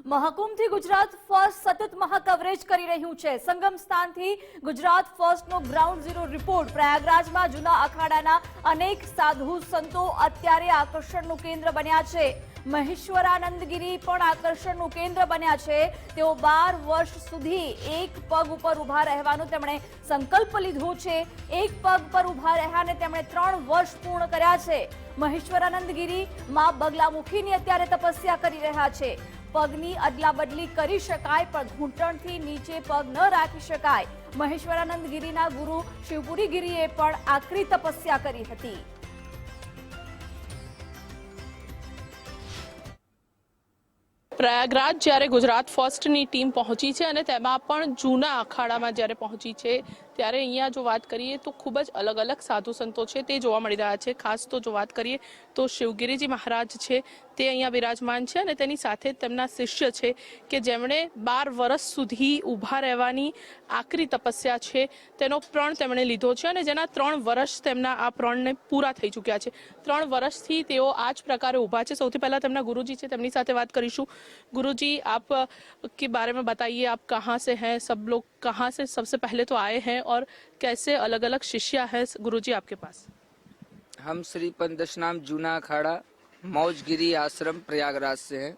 મહાકુંભથી Gujarat first સતત મહાકવરેજ કરી રહ્યું છે। સંગમ સ્થાનથી ગુજરાત ફર્સ્ટનો ગ્રાઉન્ડ ઝીરો રિપોર્ટ। પ્રયાગરાજમાં જૂના અખાડાના અનેક સાધુ સંતો અત્યારે આકર્ષણનું કેન્દ્ર બન્યા છે। મહેશ્વરાનંદગીરી પણ આકર્ષણનું કેન્દ્ર બન્યા છે। તેઓ 12 વર્ષ સુધી એક પગ ઉપર ઊભા રહેવાનો તેમણે સંકલ્પ લીધો છે। એક પગ પર ઊભા રહ્યાને તેમણે 3 વર્ષ પૂર્ણ કર્યા છે। મહેશ્વરાનંદગીરી માં બગલામુખીની અત્યારે તપસ્યા કરી રહ્યા છે। પગની અદલા બદલી કરી શકાય પણ ઘૂંટણથી નીચે પગ ન રાખી શકાય। મહેશ્વરાનંદગીરીના ગુરુ શિવપુરી ગિરીએ પણ આકરી તપસ્યા કરી હતી। પ્રયાગરાજ જ્યારે ગુજરાત ફર્સ્ટની ટીમ પહોંચી છે અને તેમાં પણ જૂના અખાડામાં જ્યારે પહોંચી છે ત્યારે અહીંયા જો વાત કરીએ તો ખૂબ જ અલગ અલગ સાધુ સંતો છે તે જોવા મળી રહ્યા છે। ખાસ તો જો વાત કરીએ તો શિવગિરીજી મહારાજ છે તે અહીંયા બિરાજમાન છે અને તેની સાથે તેમના શિષ્ય છે કે જેમણે 12 વર્ષ સુધી ઊભા રહેવાની આકરી તપસ્યા છે તેનો પ્રણ તેમણે લીધો છે અને જેના 3 વર્ષ તેમના આ પ્રણને પૂરા થઈ ચૂક્યા છે। 3 વર્ષથી તેઓ આ જ પ્રકારે ઊભા છે। સૌથી પહેલા તેમના ગુરુજી છે તેમની સાથે વાત કરીશું। गुरुजी, आप के बारे में बताइए, आप कहाँ से हैं, सब लोग कहाँ से सबसे पहले तो आए हैं और कैसे अलग अलग शिष्या है गुरुजी आपके पास? हम श्री पंचदशनाम जूना अखाड़ा मौजगिरी आश्रम प्रयागराज से हैं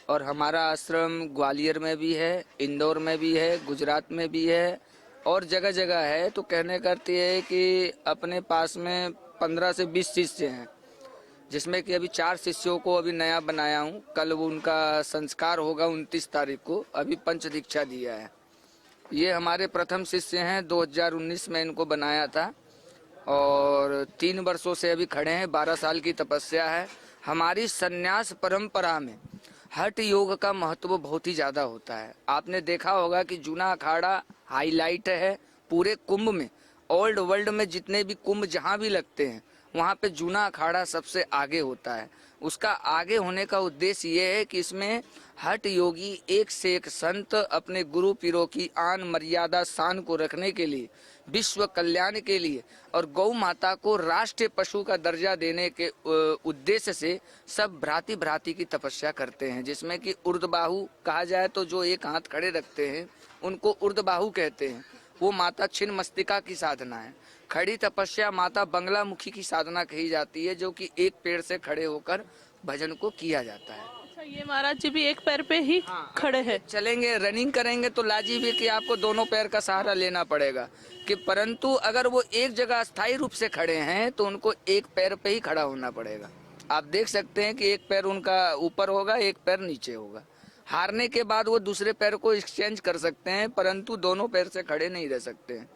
और हमारा आश्रम ग्वालियर में भी है, इंदौर में भी है, गुजरात में भी है और जगह जगह है। तो कहने करती है कि अपने पास में 15 से 20 शिष्य हैं, जिसमें कि अभी 4 शिष्यों को अभी नया बनाया हूँ। कल वो उनका संस्कार होगा 29 तारीख को। अभी पंच दीक्षा दिया है। ये हमारे प्रथम शिष्य हैं। 2019 में इनको बनाया था और 3 वर्षों से अभी खड़े हैं। 12 साल की तपस्या है। हमारी संन्यास परंपरा में हठ योग का महत्व बहुत ही ज़्यादा होता है। आपने देखा होगा कि जूना अखाड़ा हाईलाइट है पूरे कुंभ में। ओल्ड वर्ल्ड में जितने भी कुंभ जहाँ भी लगते हैं वहाँ पे जूना अखाड़ा सबसे आगे होता है। उसका आगे होने का उद्देश्य ये है कि इसमें हठ योगी एक से एक संत अपने गुरु पीरों की आन मर्यादा शान को रखने के लिए, विश्व कल्याण के लिए और गौ माता को राष्ट्रीय पशु का दर्जा देने के उद्देश्य से सब भ्राति भ्राति की तपस्या करते हैं। जिसमें कि ऊर्ध्वबाहु कहा जाए तो जो एक हाथ खड़े रखते हैं उनको ऊर्ध्वबाहु कहते हैं। वो माता छिन्न मस्तिका की साधना है। खड़ी तपस्या माता बंगलामुखी की साधना कही जाती है, जो कि एक पेड़ से खड़े होकर भजन को किया जाता है। अच्छा, ये महाराज जी भी एक पैर पे ही खड़े हैं। चलेंगे, रनिंग करेंगे तो लाजीब है कि आपको दोनों पैर का सहारा लेना पड़ेगा कि, परंतु अगर वो एक जगह स्थायी रूप से खड़े हैं तो उनको एक पैर पे ही खड़ा होना पड़ेगा। आप देख सकते हैं कि एक पैर उनका ऊपर होगा, एक पैर नीचे होगा। हारने के बाद वो दूसरे पैर को एक्सचेंज कर सकते हैं, परंतु दोनों पैर से खड़े नहीं रह सकते हैं।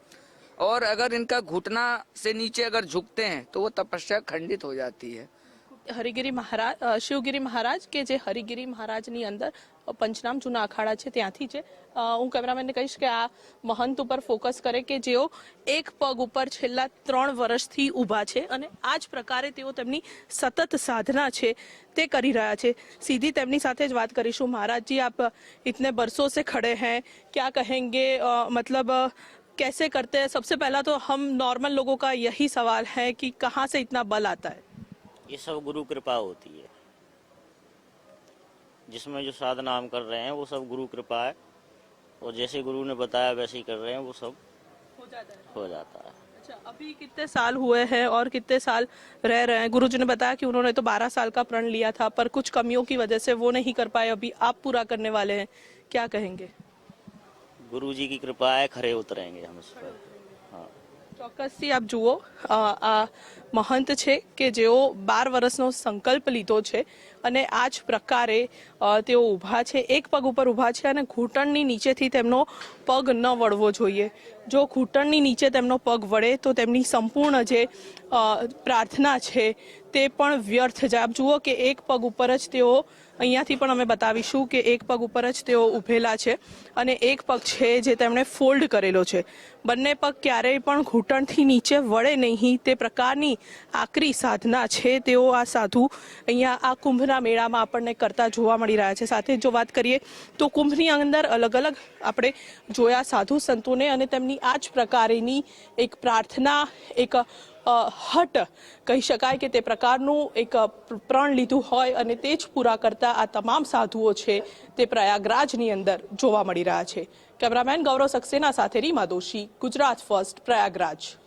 और अगर इनका घुटना से नीचे अगर झुकते हैं तो वो तपस्या खंडित हो जाती है। હરિગીરી મહારાજ, શિવગીરી મહારાજ કે જે હરિગીરી મહારાજની અંદર પંચનામ જૂના અખાડા છે ત્યાંથી છે। હું કેમેરામેનને કહીશ કે આ મહંત ઉપર ફોકસ કરે કે જેઓ એક પગ ઉપર છેલ્લા 3 વર્ષથી ઊભા છે અને આ જ પ્રકારે તેઓ તેમની સતત સાધના છે તે કરી રહ્યા છે। સીધી તેમની સાથે જ વાત કરીશું। महाराज जी, आप इतने बरसों से खड़े हैं, क्या कहेंगे, मतलब कैसे करते हैं? सबसे पहला तो हम नॉर्मल लोगों का यही सवाल है कि कहाँ से इतना बल आता है? ये सब गुरु कृपा होती है। जिसमें जो साधना हम कर रहे हैं वो सब गुरु कृपा है और जैसे गुरु ने बताया वैसे ही कर रहे हैं, वो सब हो जाता है। अच्छा, अभी कितने साल हुए हैं और कितने साल रह रहे हैं? गुरु जी ने बताया कि उन्होंने तो 12 साल का प्रण लिया था पर कुछ कमियों की वजह से वो नहीं कर पाए। अभी आप पूरा करने वाले हैं, क्या कहेंगे? गुरु जी की कृपा है, खरे उतरेंगे हम इस पर। हाँ, ચોક્કસથી આપ જુઓ, આ મહંત છે કે જેઓ 12 વર્ષનો સંકલ્પ લીધો છે અને આ જ પ્રકારે તેઓ ઊભા છે। એક પગ ઉપર ઊભા છે અને ઘૂંટણની નીચેથી તેમનો પગ ન વળવો જોઈએ। જો ઘૂંટણની નીચે તેમનો પગ વળે તો તેમની સંપૂર્ણ જે પ્રાર્થના છે તે પણ વ્યર્થ જાય। આપ જુઓ કે એક પગ ઉપર જ તેઓ, અહીંયાથી પણ અમે બતાવીશું કે એક પગ ઉપર જ તેઓ ઊભેલા છે અને એક પગ છે જે તેમણે ફોલ્ડ કરેલો છે। બંને પગ ક્યારેય પણ ઘૂંટણથી નીચે વળે નહીં તે પ્રકારની આકરી સાધના છે તેઓ આ સાધુ અહીંયા આ કુંભના મેળામાં આપણને કરતા જોવા મળી રહ્યા છે। સાથે જો વાત કરીએ તો કુંભની અંદર અલગ અલગ આપણે જોયા સાધુ સંતોને અને તેમની આ જ પ્રકારની એક પ્રાર્થના, એક હટ કહી શકાય કે તે પ્રકારનું એક પ્રણ લીધું હોય અને તે જ પૂરા કરતા આ તમામ સાધુઓ છે તે પ્રયાગરાજની અંદર જોવા મળી રહ્યા છે. કેમેરામેન ગૌરવ સક્સેના સાથે રીમા દોશી, ગુજરાત ફર્સ્ટ, પ્રયાગરાજ.